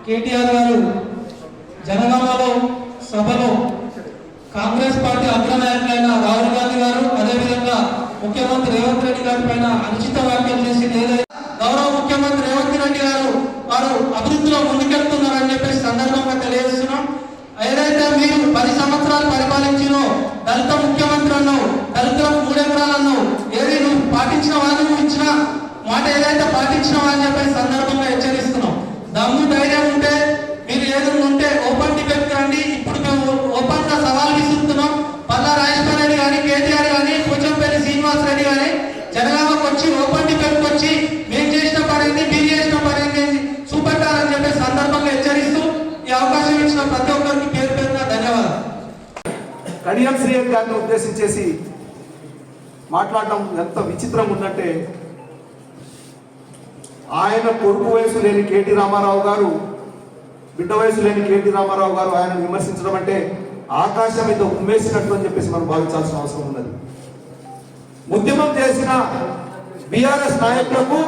కేటీఆర్ గారు జనగామలో సభలో కాంగ్రెస్ పార్టీ అగ్రనాయకులైన రాహుల్ గాంధీ గారు అదేవిధంగా ముఖ్యమంత్రి రేవంత్ రెడ్డి గారి పైన అనుచిత వ్యాఖ్యలు చేసి గౌరవ ముఖ్యమంత్రి రేవంత్ రెడ్డి గారు వారు అభివృద్ధిలో ముందుకెళ్తున్నారని చెప్పేసి సందర్భంగా తెలియజేస్తున్నాం. ఏదైతే మీరు 10 సంవత్సరాలు పరిపాలించినో దళిత ముఖ్యమంత్రి అన్నావు, దళితులకు 3 ఎకరాలు అన్నావు, ఏది నువ్వు పాటించిన వాళ్ళు నువ్వు ఇచ్చిన మాట ఏదైతే పాటించినావు అని చెప్పేసి సందర్భంగా హెచ్చరిస్తున్నాం. దమ్ము ధైర్యం ఉంటే మీరు ఏదైనా ఉంటే ఓపెన్ డిబేట్ రండి. ఇప్పుడు మేము ఓపెన్ గా సవాల్ విసురుతున్నాం. పల్లా రాజేశ్వర రెడ్డి కానీ కేటీఆర్ కానీ పోచంపల్లి శ్రీనివాస్ రెడ్డి కానీ జనగామకు వచ్చి ఓపెన్ డిబేట్ వచ్చి మేము చేసిన పడింది మీరు చేసిన పడింది చూపెట్టాలని చెప్పేసి సందర్భంగా హెచ్చరిస్తూ ఈ అవకాశం ఇచ్చిన ప్రతి ఒక్కరికి పేరు పేరున ధన్యవాదాలు. కడియం శ్రీహరి గారిని ఉద్దేశించేసి మాట్లాడడం ఎంత విచిత్రంగా ఉందంటే, ఆయన కొడుకు వయసు లేని కేటీ రామారావు గారు, బిడ్డ వయసు లేని కేటీ రామారావు గారు ఆయన విమర్శించడం అంటే ఆకాశం మీద ఉమ్మేసినట్టు అని చెప్పేసి మనం భావించాల్సిన అవసరం ఉన్నది. ఉద్యమం చేసిన బీఆర్ఎస్ నాయకులకు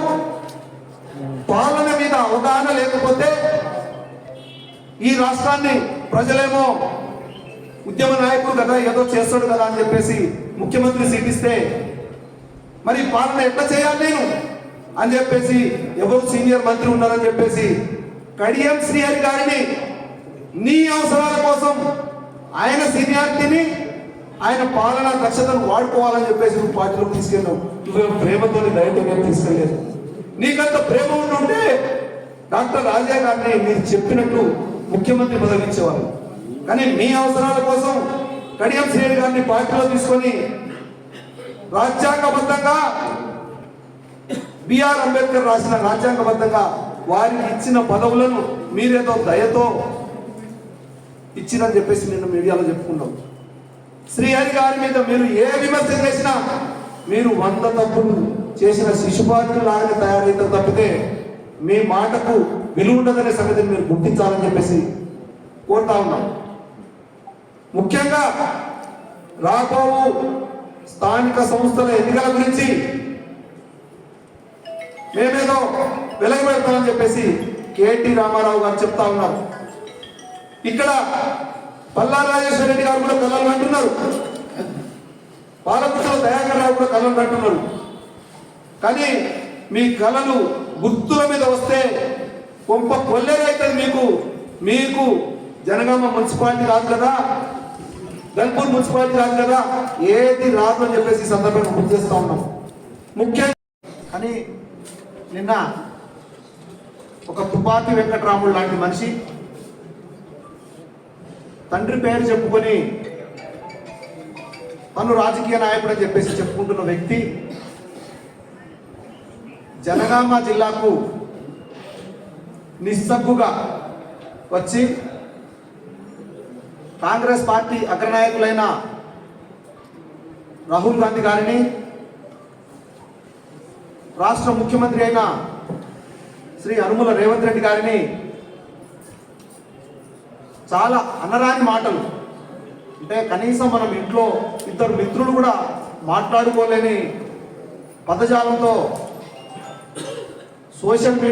పాలన మీద అవగాహన లేకపోతే ఈ రాష్ట్రాన్ని ప్రజలేమో ఉద్యమ నాయకుడు కదా ఏదో చేస్తాడు కదా అని చెప్పేసి ముఖ్యమంత్రి సీటిస్తే మరి పాలన ఎట్లా చేయాలి నేను అని చెప్పేసి ఎవరు సీనియర్ మంత్రి ఉన్నారని చెప్పేసి కడియం శ్రీహరి గారిని నీ అవసరాల కోసం ఆయన సీనియారిటీని ఆయన పాలనా దక్షతను వాడుకోవాలని చెప్పేసి నువ్వు పార్టీలోకి తీసుకెళ్ళావు. నువ్వేమో ప్రేమతో దయతో తీసుకెళ్ళలేదు. నీకంత ప్రేమ ఉంటుంటే డాక్టర్ రాజా గారిని మీరు చెప్పినట్టు ముఖ్యమంత్రి పదవి ఇచ్చేవారు. కానీ మీ అవసరాల కోసం కడియం శ్రీహరి గారిని పార్టీలో తీసుకొని రాజ్యాంగబద్ధంగా బిఆర్ అంబేద్కర్ రాసిన రాజ్యాంగబద్ధంగా వారికి ఇచ్చిన పదవులను మీరేదో దయతో ఇచ్చిరని చెప్పేసి నిన్న మీడియాలో చెప్పుకున్నాం. శ్రీహరి గారి మీద మీరు ఏ విమర్శ చేసినా మీరు 100 తప్పులు చేసిన శిశుపాత్రులు లాగా తయారైతే తప్పితే మీ మాటకు విలువ ఉండదనే సంగతిని మీరు గుర్తించాలని చెప్పేసి కోరుతా ఉన్నాం. ముఖ్యంగా రాబో స్థానిక సంస్థల ఎన్నికల గురించి మేమేదో వెలగబెడతామని చెప్పేసి కేటీ రామారావు గారు చెప్తా ఉన్నారు. ఇక్కడ పల్లా రాజేశ్వర రెడ్డి గారు కూడా కళలు అంటున్నారు, పాలకుల దయాకర్ రావు కూడా కళలు అంటున్నారు. కానీ మీ కళలు గుర్తుల మీద వస్తే కొంప కొల్లేరైతుంది. మీకు జనగామ మున్సిపాలిటీ రాదు కదా, గన్పూర్ మున్సిపాలిటీ రాదు కదా, ఏది రాదు అని చెప్పేసి సందర్భంగా గుర్తు చేస్తా ఉన్నాం. ముఖ్యంగా కానీ నిన్న ఒక తుపాకి వెంకటరాముడు లాంటి మనిషి తండ్రి పేరు చెప్పుకొని తను రాజకీయ నాయకుడు అని చెప్పేసి చెప్పుకుంటున్న వ్యక్తి జనగామ జిల్లాకు నిస్సగ్గుగా వచ్చి కాంగ్రెస్ పార్టీ అగ్రనాయకులైన రాహుల్ గాంధీ గారిని, రాష్ట్ర ముఖ్యమంత్రి అయిన శ్రీ యనుమల రేవంత్ రెడ్డి గారిని చాలా అనరాని మాటలు, అంటే కనీసం మనం ఇంట్లో 2 మిత్రులు కూడా మాట్లాడుకోలేని పదజాలంతో సోషల్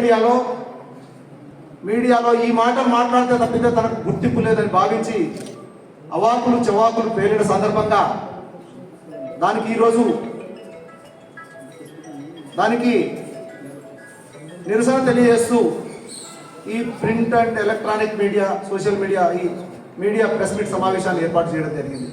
మీడియాలో ఈ మాటలు మాట్లాడితే తప్పితే తనకు గుర్తింపు లేదని భావించి అవాకులు చవాకులు పేలిన సందర్భంగా దానికి నిరసన తెలియజేస్తూ ఈ print and electronic media, social media, ఈ మీడియా ప్రెస్ మీట్ సమావేశాన్ని ఏర్పాటు చేయడం జరిగింది.